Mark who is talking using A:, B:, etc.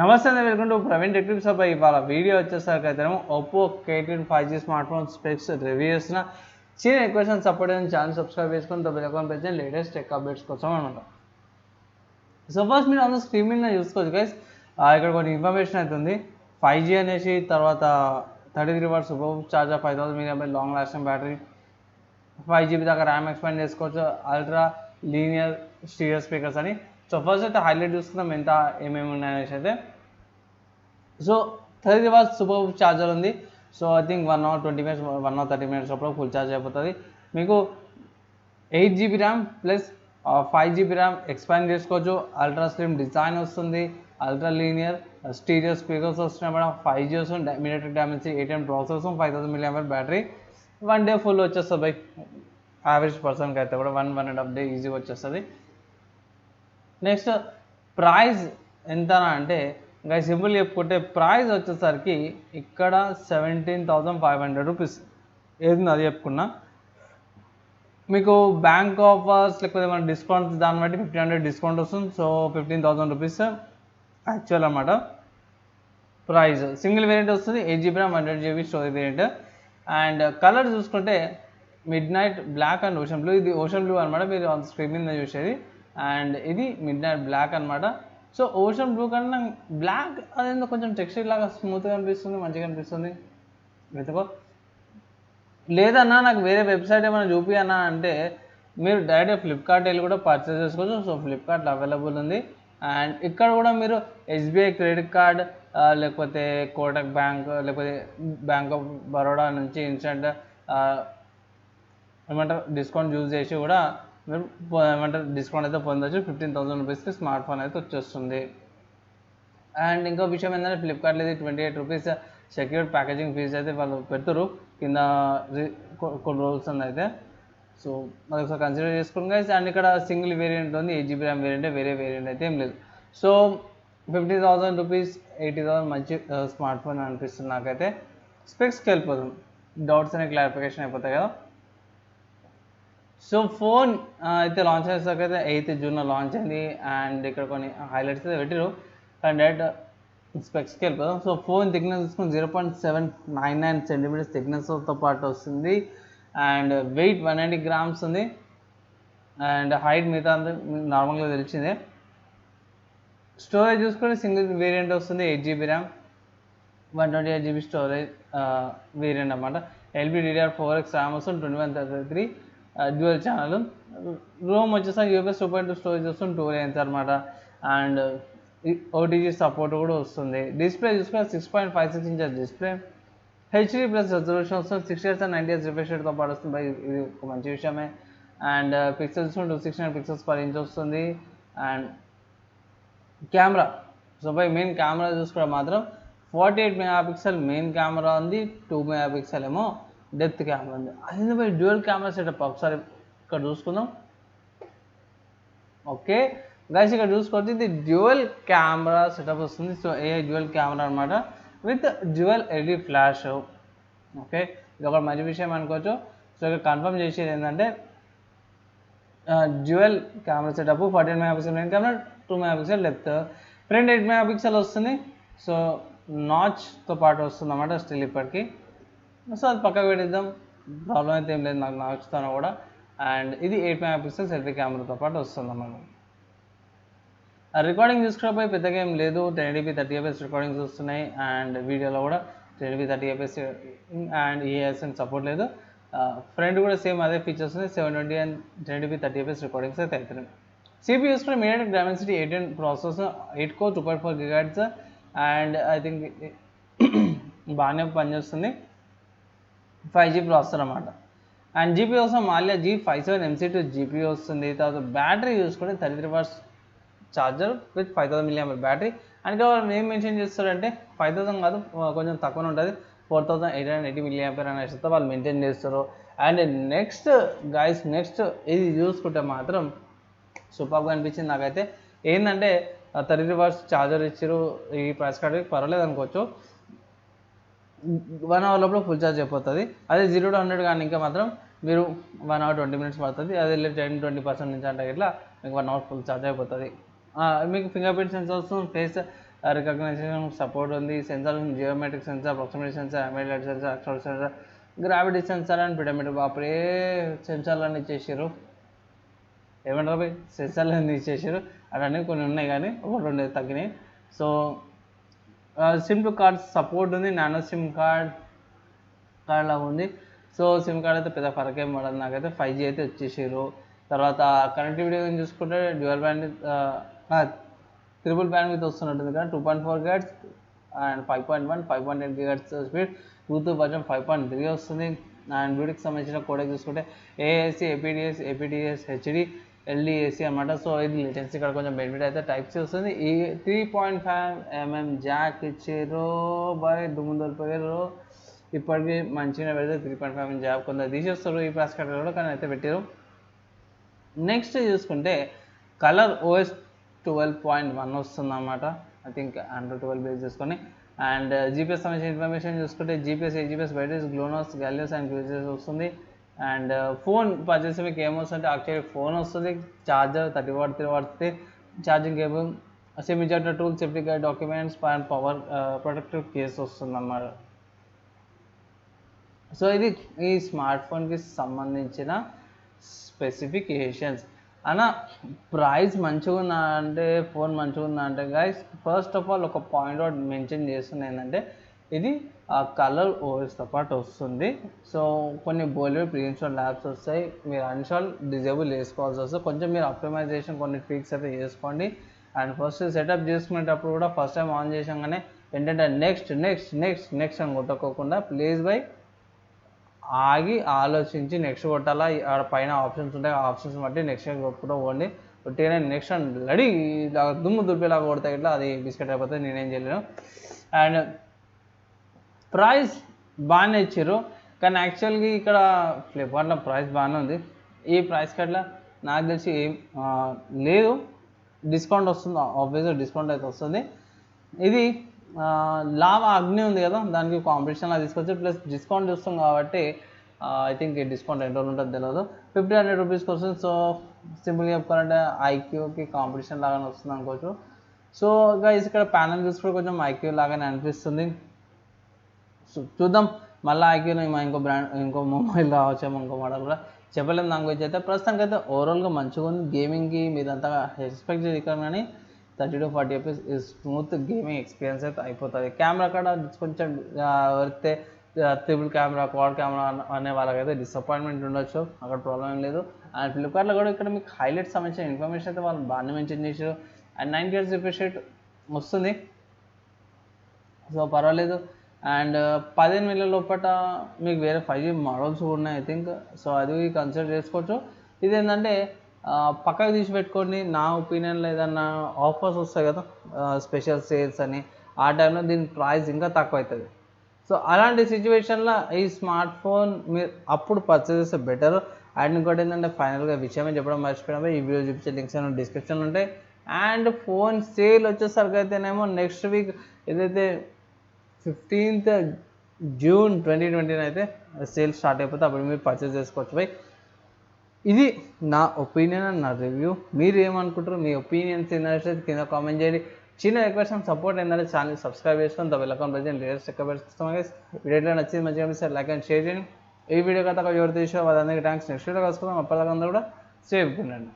A: నమస్తే అండి, welcome to Praveen tech tips. అబ్బాయి ఇవాళ వీడియో వచ్చేసరికి అయితే OPPO K10 5G smart phone specs review చేసిన చిన్న క్వశ్చన్ సపోర్ట్ అయిన ఛానల్ సబ్స్క్రైబ్ చేసుకొని బెల్ ఐకాన్ ప్రెస్ చేయండి లేటెస్ట్ టెక్ అప్డేట్స్ కోసం అనమాట. సో ఫస్ట్ మీరు అందరూ స్క్రీన్ మీద చూసుకోవచ్చు గైస్, ఇక్కడ కొన్ని ఇన్ఫర్మేషన్ అవుతుంది. 5G అనేసి, తర్వాత 33 watts super charger, 5000 mAh long lasting battery, 5GB దాకా ర్యామ్ ఎక్స్పాండ్ చేసుకోవచ్చు, అల్ట్రా లీనియర్ స్టీరియో స్పీకర్స్ అని. సో ఫస్ట్ అయితే హైలైట్ చూసుకుందాం ఎంత ఏమేమి ఉన్నాయనేసి అయితే. సో 30 వాట్స్ సూపర్ ఛార్జర్ ఉంది. So I think 1 hour 20 minutes 1 hour 30 minutes లోపల ఫుల్ ఛార్జ్ అయిపోతుంది. మీకు 8GB RAM plus 5GB RAM expand చేసుకోవచ్చు. అల్ట్రా స్లిమ్ డిజైన్ వస్తుంది, అల్ట్రా లీనియర్ స్టీరియో స్పీకర్స్ వస్తున్నాయి మేడం, 5G వస్తుంది, MediaTek Dimensity 8M processor, 5000 mAh battery. 1 day full వచ్చేస్తుంది by average పర్సన్కి అయితే కూడా 1.5 day ఈజీగా వచ్చేస్తుంది. నెక్స్ట్ ప్రైస్ ఎంత అంటే ఇంకా సింపుల్ చెప్పుకుంటే ప్రైస్ వచ్చేసరికి ఇక్కడ 17,500 రూపీస్. ఏది అది చెప్పుకున్నా. మీకు బ్యాంక్ ఆఫర్స్ లేకపోతే మన డిస్కౌంట్స్ దాన్ని బట్టి 1500 డిస్కౌంట్ వస్తుంది. సో 15,000 రూపీస్ యాక్చువల్ అన్నమాట ప్రైస్. సింగిల్ వేరియంట్ వస్తుంది, 8GB RAM 100GB storage variant. And colour చూసుకుంటే midnight black and ocean blue. ఇది ఓషన్ బ్లూ అనమాట, మీరు స్క్రీన్ మీద చూసేది. అండ్ ఇది మిడ్ నైట్ బ్లాక్ అనమాట. సో ఓషన్ బ్లూ కన్నా బ్లాక్ అదేందో కొంచెం టెక్స్చర్ లాగా స్మూత్గా అనిపిస్తుంది, మంచిగా అనిపిస్తుంది. వెతుకో లేదన్నా నాకు వేరే వెబ్సైట్ ఏమైనా చూపి అన్నా అంటే మీరు డైరెక్ట్గా ఫ్లిప్కార్ట్ వెళ్ళి కూడా పర్చేస్ చేసుకోవచ్చు. సో ఫ్లిప్కార్ట్లో అవైలబుల్ ఉంది. అండ్ ఇక్కడ కూడా మీరు SBI క్రెడిట్ కార్డ్ లేకపోతే కోటక్ బ్యాంక్ లేకపోతే బ్యాంక్ ఆఫ్ బరోడా నుంచి ఇన్స్టెంట్ ఏమంటారు డిస్కౌంట్ యూజ్ చేసి కూడా మీరు ఏమంటారు డిస్కౌంట్ అయితే పొందవచ్చు. 15,000 రూపీస్కి స్మార్ట్ ఫోన్ అయితే వచ్చేస్తుంది. అండ్ ఇంకో విషయం ఏంటంటే ఫ్లిప్కార్ట్లో ఇది 28 రూపీస్ సెక్యూర్డ్ ప్యాకేజింగ్ ఫీజు అయితే వాళ్ళు పెడతారు కింద కొన్ని రూల్స్ అయితే. సో అది ఒకసారి కన్సిడర్ చేసుకోండి గైస్. అండ్ ఇక్కడ సింగిల్ వేరియంట్ ఉంది, 8GB ర్యామ్ వేరియంట్, వేరే వేరియంట్ అయితే ఏం లేదు. సో 50,000 రూపీస్ 80,000 మంచి స్మార్ట్ ఫోన్ అనిపిస్తుంది నాకైతే. స్పెక్స్కి వెళ్ళిపోతాం, డౌట్స్ అనేవి క్లారిఫికేషన్ అయిపోతాయి కదా. సో ఫోన్ అయితే లాంచ్ చేసేసరికి 8th June లాంచ్ అయింది. అండ్ ఇక్కడ కొన్ని హైలైట్స్ అయితే పెట్టారు, కానీ డైరెక్ట్ స్పెక్స్కి వెళ్ళిపోతాం. సో ఫోన్ థిక్నెస్ తీసుకుని 0.799 cm థిక్నెస్తో పాటు వస్తుంది. అండ్ వెయిట్ 190 grams ఉంది. అండ్ హైట్ మిగతా అంతా నార్మల్గా తెలిసిందే. స్టోరేజ్ చూసుకుంటే సింగిల్ వేరియంట్ వస్తుంది, 8GB RAM 128GB storage variant అన్నమాట. LPDDR4X ర్యామ్ వస్తుంది, 2133 డ్యూయల్ ఛానల్. రోమ్ వచ్చేసరికి UFS 2.2 స్టోరేజ్ వస్తుంది, 2 lanes అనమాట. అండ్ OTG సపోర్ట్ కూడా వస్తుంది. డిస్ప్లే చూసుకుంటే 6.56 inches డిస్ప్లే, HD+ రెజల్యూషన్ వస్తుంది, 60Hz and 90Hz రిఫ్రెష్ రేట్తో పాటు వస్తుంది. ఇది ఒక మంచి విషయమే. అండ్ పిక్సెల్స్ చూసుకుంటే 269 pixels per inch వస్తుంది. And camera, so main camera చూసుకుంటే మాత్రం 48 MP మెయిన్ కెమెరా ఉంది, 2 MP ఏమో డెప్త్ కెమెరా ఉంది. అదే బై డ్యూయల్ కెమెరా సెటప్. ఒకసారి ఇక్కడ చూసుకుందాం. ఓకే గైస్, ఇక్కడ చూసుకోవచ్చు ఇది డ్యూయల్ కెమెరా సెటప్ వస్తుంది. సో డ్యూయల్ కెమెరా అనమాట with dual LED flash. Okay, ఇది ఒక మంచి విషయం అనుకోవచ్చు. సో ఇక్కడ కన్ఫర్మ్ చేసేది ఏంటంటే dual camera setup, 48 MP main camera, 2 MP depth, front 8 MP వస్తుంది. సో నాచ్తో పాటు వస్తుంది అన్నమాట స్టిల్ ఇప్పటికి. సో అది పక్కకు పెట్టిద్దాం, ప్రాబ్లం అయితే ఏం లేదు నాకు నాచుతాను కూడా. అండ్ ఇది 8 MP సెల్ఫీ కెమెరాతో పాటు వస్తుంది అన్నమాట. రికార్డింగ్ చూసుకున్నప్పుడు పెద్దగా ఏం లేదు, 1080p 30fps రికార్డింగ్స్ వస్తున్నాయి. అండ్ వీడియోలో కూడా 1080p 30fps and ESN support లేదు. ఫ్రంట్ కూడా సేమ్ అదే ఫీచర్స్ ఉన్నాయి, 720 అండ్ 1080p 30fps రికార్డింగ్స్ అయితే అవుతున్నాయి. CPU చూసుకుంటే MediaTek Dimensity 810 processor, 8 core 2.4 GHz. And I think బాగానే పనిచేస్తుంది, 5G ప్రాసెసర్ అన్నమాట. అండ్ GPU కోసం మాల్యా G57 MC2 GPU వస్తుంది. తర్వాత బ్యాటరీ చూసుకుంటే 33 watts charger with 5000 mAh battery. And ఇక్కడ వాళ్ళు ఏం మెన్షన్ చేస్తారంటే 5000 కాదు, కొంచెం తక్కువ ఉంటుంది, 4880 mAh అనేసి వాళ్ళు మెయింటైన్ చేస్తారు. అండ్ నెక్స్ట్ ఇది చూసుకుంటే మాత్రం సూపర్గా అనిపించింది నాకైతే. ఏంటంటే 33 వాట్స్ ఛార్జర్ ఇచ్చారు, ఈ ప్రైస్ కార్డ్కి పర్వాలేదు అనుకోవచ్చు. 1 hour లోపల ఫుల్ ఛార్జ్ అయిపోతుంది. అదే 0 to 100 కానీ ఇంకా మాత్రం మీరు 1 hour 20 minutes పడుతుంది. అదే 10-20% నుంచి అంటే ఇట్లా మీకు 1 hour ఫుల్ ఛార్జ్ అయిపోతుంది. మీకు ఫింగర్ ప్రింట్ సెన్సార్ వస్తుంది, ఫేస్ రికగ్నైజేషన్ సపోర్ట్ ఉంది. Sensor geometric sensor, proximity sensor, అమైడ్ sensor, acceleration sensor, gravity sensor and pedometer. అప్పుడే సెన్సార్లన్నీ ఇచ్చేసారు. ఏమంటారు భయ్, సెన్సార్లన్నీ ఇచ్చేసారు. అవన్నీ కొన్ని ఉన్నాయి కానీ ఒకటి ఉండేది తగ్గినాయి. So SIM to card support ఉంది. నానో సిమ్ కార్డ్ లాగా ఉంది. సో సిమ్ కార్డ్ అయితే పెద్ద ఫరక్ ఏం పడదు నాకైతే. 5G అయితే వచ్చేసారు. తర్వాత కనెక్టివిటీ చూసుకుంటే dual band triple band with వస్తున్నట్టుంది కదా. 2.4 GHz and 5.1, 5.8 GHz speed. Bluetooth version 5.3 వస్తుంది. అండ్ బ్లూటూత్కి సంబంధించిన కోడెక్ చూసుకుంటే ఏఏసి, ఏపీడిఎస్, హెచ్డి, ఎల్డిఏసి అనమాట. సో ఇది లేటెన్సీ ఇక్కడ కొంచెం బెనిఫిట్ అయితే టైప్-C వస్తుంది. ఈ 3.5mm జాక్ ఇచ్చారు బాయ్, దుమ్ము దొరిపోయారు. ఇప్పటికీ మంచిగా పెడితే 3.5mm జాక్ కొంత తీసేస్తారు ఈ ప్రైస్ కేటగిరీలో, కానీ అయితే పెట్టారు. నెక్స్ట్ చూసుకుంటే కలర్ OS 12.1 వస్తుంది అన్నమాట. ఐ థింక్ Android 12 బేస్ చేసుకొని. అండ్ జీపీఎస్ సంబంధించిన ఇన్ఫర్మేషన్ చూసుకుంటే జీపీఎస్ బ్యాటరీస్, గ్లోనస్, గ్యాలియస్ అండ్ క్యూజెస్ వస్తుంది. అండ్ ఫోన్ పర్చేస్ మీకు ఏమొస్తుందంటే యాక్చువల్లీ ఫోన్ వస్తుంది, charger 30W 3W charging cable, SIM ejector tool, safety guide, documents and power protective case వస్తుంది అన్నమాట. సో ఇది ఈ స్మార్ట్ ఫోన్కి సంబంధించిన స్పెసిఫికేషన్స్. అన్న ప్రైస్ మంచిగా ఉందా అంటే, ఫోన్ మంచిగా ఉందా అంటే గైస్, ఫస్ట్ ఆఫ్ ఆల్ ఒక పాయింట్ అవుట్ మెన్షన్ చేస్తుంది ఏంటంటే, ఇది కలర్ ఓఎస్తో పాటు వస్తుంది. సో కొన్ని బాలీవుడ్ ప్రీ ఇన్స్టాల్ యాప్స్ వస్తాయి, మీరు అన్ఇన్స్టాల్ డిజేబుల్ చేసుకోవాల్సి వస్తుంది. కొంచెం మీరు ఆప్టిమైజేషన్ కొన్ని ట్రిక్స్ అయితే చేసుకోండి. అండ్ ఫస్ట్ సెటప్ చేసుకునేటప్పుడు కూడా ఫస్ట్ టైం ఆన్ చేసాగానే ఏంటంటే నెక్స్ట్ అని కొట్టుకోకుండా ప్లీజ్ బై ఆగి ఆలోచించి నెక్స్ట్ కొట్టాలా. ఆడ పైన ఆప్షన్స్ ఉంటాయి, ఆ ఆప్షన్స్ బట్టి నెక్స్ట్ కొట్టుకుంటూ పోండి. కొట్టిగానే నెక్స్ట్ రెడీ ఇలా దుమ్ము దులిపేలాగా కొడతాయి, ఇట్లా అది బిస్కెట్ అయిపోతుంది, నేనేం చేయలేను. అండ్ ప్రైస్ బాగానే ఇచ్చారు, కానీ యాక్చువల్గా ఇక్కడ ఫ్లిప్కార్ట్లో ప్రైస్ బాగానే ఉంది. ఈ ప్రైస్కి అట్లా నాకు తెలిసి ఏం లేదు, డిస్కౌంట్ వస్తుంది, ఆబ్వియస్గా డిస్కౌంట్ అయితే వస్తుంది. ఇది లావా అగ్ని ఉంది కదా, దానికి కాంపిటీషన్లా తీసుకొచ్చి ప్లస్ డిస్కౌంట్ చూస్తాం కాబట్టి ఐ థింక్ ఈ డిస్కౌంట్ ఎన్ని రోజులు ఉంటుందో తెలియదు. 1500 రూపీస్కి వస్తుంది. సో సింపుల్గా చెప్పుకోవాలంటే ఐక్యూకి కాంపిటీషన్ లాగానే వస్తుంది అనుకోవచ్చు. సో గైస్ ఇక్కడ ప్యానల్ చూసుకుంటే కొంచెం ఐక్యూ లాగానే అనిపిస్తుంది. సో చూద్దాం, మళ్ళీ ఐక్యూలో ఇంకో మొబైల్ రావచ్చేమో, ఇంకో మోడల్ కూడా చెప్పలేము. దాని గురించి అయితే ప్రస్తుతానికి అయితే ఓవరాల్గా మంచిగా ఉంది. గేమింగ్కి మీదంతా ఎక్స్పెక్ట్ చేయగలం, కానీ 30 to 40 FPS smooth gaming experience అయితే అయిపోతుంది. కెమెరా కూడా కొంచెం వరితే ట్రిపుల్ కెమెరా, క్వాడ్ కెమెరా అనే వాళ్ళకైతే డిసప్పాయింట్మెంట్ ఉండొచ్చు, అక్కడ ప్రాబ్లం ఏం లేదు. అండ్ ఫ్లిప్కార్ట్లో కూడా ఇక్కడ మీకు హైలైట్స్ సంబంధించిన ఇన్ఫర్మేషన్ అయితే వాళ్ళు బాగానే మెన్షన్ చేశారు. అండ్ 90 Hz రిఫ్రెష్ రేట్ వస్తుంది, సో పర్వాలేదు. అండ్ 15,000 లోపల మీకు వేరే 5G మోడల్స్ కూడా ఉన్నాయి ఐ థింక్. సో అది కన్సిడర్ చేసుకోవచ్చు. ఇది ఏంటంటే పక్కకు తీసి పెట్టుకోండి. నా ఒపీనియన్లో ఏదన్నా ఆఫర్స్ వస్తాయి కదా, స్పెషల్ సేల్స్ అని, ఆ టైంలో దీని ప్రైస్ ఇంకా తక్కువ అవుతుంది. సో అలాంటి సిచ్యువేషన్లో ఈ స్మార్ట్ ఫోన్ మీరు అప్పుడు పర్చేస్ చేస్తే బెటర్. అండ్ ఇంకోటి ఏంటంటే ఫైనల్గా విషయమే చెప్పడం మర్చిపోయినా, ఈ వీడియో చూపించే లింక్స్ ఏమో డిస్క్రిప్షన్లో ఉంటాయి. అండ్ ఫోన్ సేల్ వచ్చేసరికి అయితేనేమో నెక్స్ట్ వీక్ ఏదైతే 15th June 2020 అయితే సేల్ స్టార్ట్ అయిపోతే అప్పుడు మీరు పర్చేస్ చేసుకోవచ్చు బై. ఇది నా ఒపీనియన్ అండ్ నా రివ్యూ. మీరు ఏమనుకుంటారు, మీ ఒపీనియన్స్ ఏంటంటే కింద కామెంట్ చేయండి. చిన్న రిక్వెస్ట్ అండ్ సపోర్ట్ ఏంటంటే ఛానల్ సబ్స్క్రైబ్ చేసుకొని బెల్ ఐకాన్ ప్రెస్ చేయండి. లేటెస్ట్ ఎక్కడ వీడియో నచ్చింది మంచిగా అనిపిస్తే లైక్ అండ్ షేర్ చేయండి. ఈ వీడియో కథ ఎవరు తీసో వాళ్ళందరికీ థ్యాంక్స్. నెక్స్ట్ వీడియో కలుసుకుందాం. అప్పటిదాకా అందరూ కూడా సేఫ్ ఉండండి.